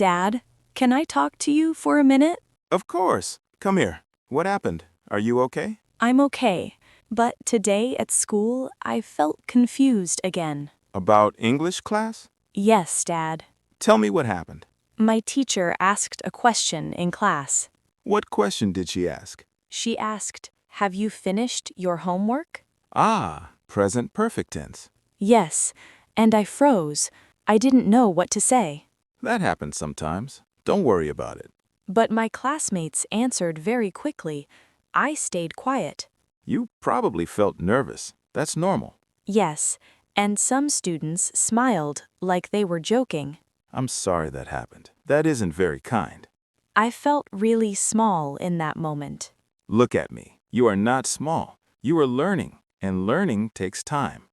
Dad, can I talk to you for a minute? Of course. Come here. What happened? Are you okay? I'm okay, but today at school I felt confused again. About English class? Yes, Dad. Tell me what happened. My teacher asked a question in class. What question did she ask? She asked, "Have you finished your homework?" Ah, present perfect tense. Yes, and I froze. I didn't know what to say. That happens sometimes. Don't worry about it. But my classmates answered very quickly. I stayed quiet. You probably felt nervous. That's normal. Yes, and some students smiled like they were joking. I'm sorry that happened. That isn't very kind. I felt really small in that moment. Look at me. You are not small. You are learning, and learning takes time.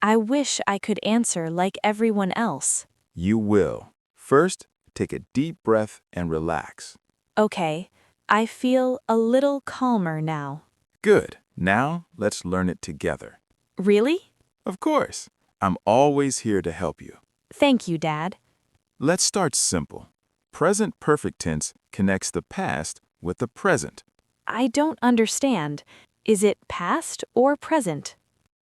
I wish I could answer like everyone else. You will. First, take a deep breath and relax. Okay, I feel a little calmer now. Good. Now, let's learn it together. Really? Of course. I'm always here to help you. Thank you, Dad. Let's start simple. Present perfect tense connects the past with the present. I don't understand. Is it past or present?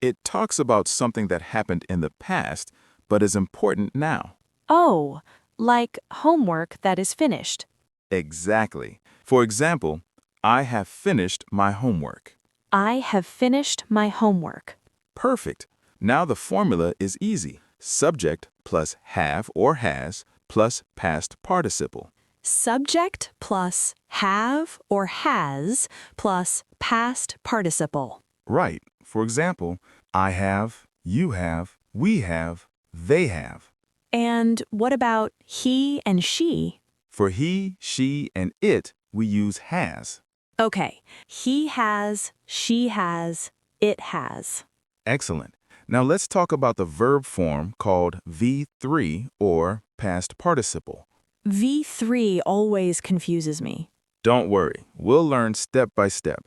It talks about something that happened in the past but is important now. Oh, like homework that is finished. Exactly. For example, I have finished my homework. I have finished my homework. Perfect. Now the formula is easy. Subject plus have or has plus past participle. Subject plus have or has plus past participle. Right. For example, I have, you have, we have, they have. And what about he and she? For he, she, and it, we use has. Okay, he has, she has, it has. Excellent. Now let's talk about the verb form called V3 or past participle. V3 always confuses me. Don't worry, we'll learn step by step.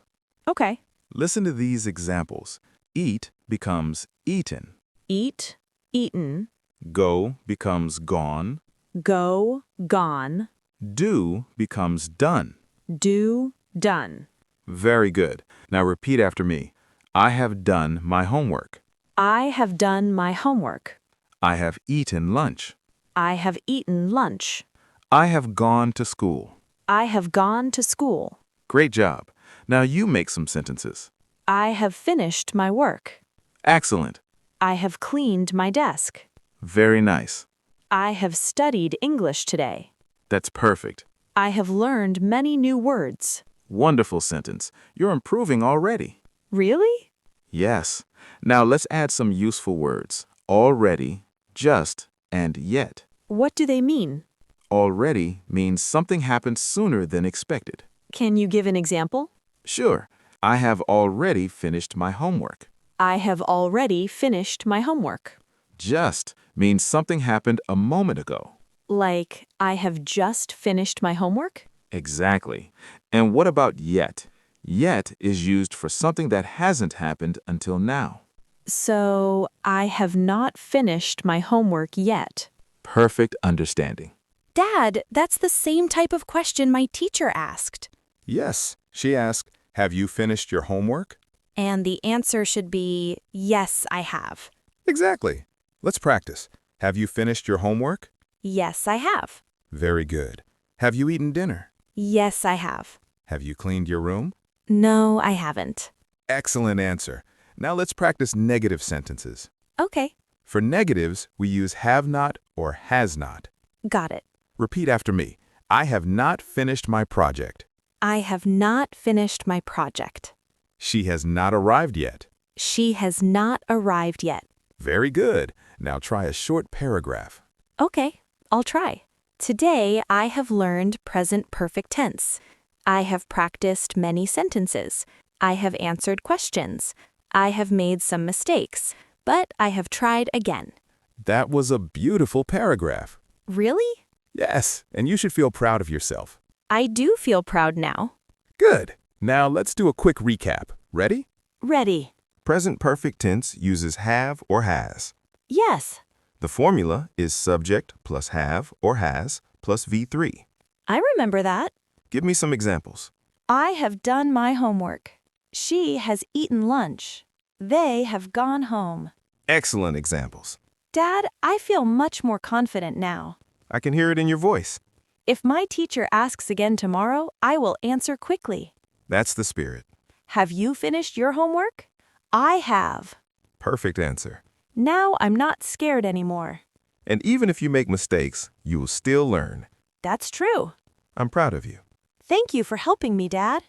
Okay. Listen to these examples. Eat becomes eaten. Eat, eaten, Go becomes gone. go, gone, Do becomes done. do, done. Very good. Now repeat after me. I have done my homework. I have done my homework. I have eaten lunch. I have eaten lunch. I have gone to school. I have gone to school. Great job. Now you make some sentences. I have finished my work. Excellent. I have cleaned my desk. Very nice. I have studied English today. That's perfect. I have learned many new words. Wonderful sentence. You're improving already. Really? Yes. Now let's add some useful words. Already, just, and yet. What do they mean? Already means something happened sooner than expected. Can you give an example? Sure. I have already finished my homework. I have already finished my homework. Just means something happened a moment ago. Like, I have just finished my homework? Exactly. And what about yet? Yet is used for something that hasn't happened until now. So, I have not finished my homework yet. Perfect understanding. Dad, that's the same type of question my teacher asked. Yes, she asked, "Have you finished your homework?" And the answer should be, yes, I have. Exactly. Let's practice. Have you finished your homework? Yes, I have. Very good. Have you eaten dinner? Yes, I have. Have you cleaned your room? No, I haven't. Excellent answer. Now let's practice negative sentences. Okay, For negatives, we use have not or has not. got it. Repeat after me. I have not finished my project. I have not finished my project. She has not arrived yet. She has not arrived yet. Very good. Now try a short paragraph. Okay, I'll try. Today, I have learned present perfect tense. I have practiced many sentences. I have answered questions. I have made some mistakes, but I have tried again. That was a beautiful paragraph. Really? Yes, and you should feel proud of yourself. I do feel proud now. Good. Now let's do a quick recap. Ready? Ready. Present perfect tense uses have or has. Yes. The formula is subject plus have or has plus V3. I remember that. Give me some examples. I have done my homework. She has eaten lunch. They have gone home. Excellent examples. Dad, I feel much more confident now. I can hear it in your voice. If my teacher asks again tomorrow, I will answer quickly. That's the spirit. Have you finished your homework? I have. Perfect answer. Now I'm not scared anymore. And even if you make mistakes, you will still learn. That's true. I'm proud of you. Thank you for helping me, Dad.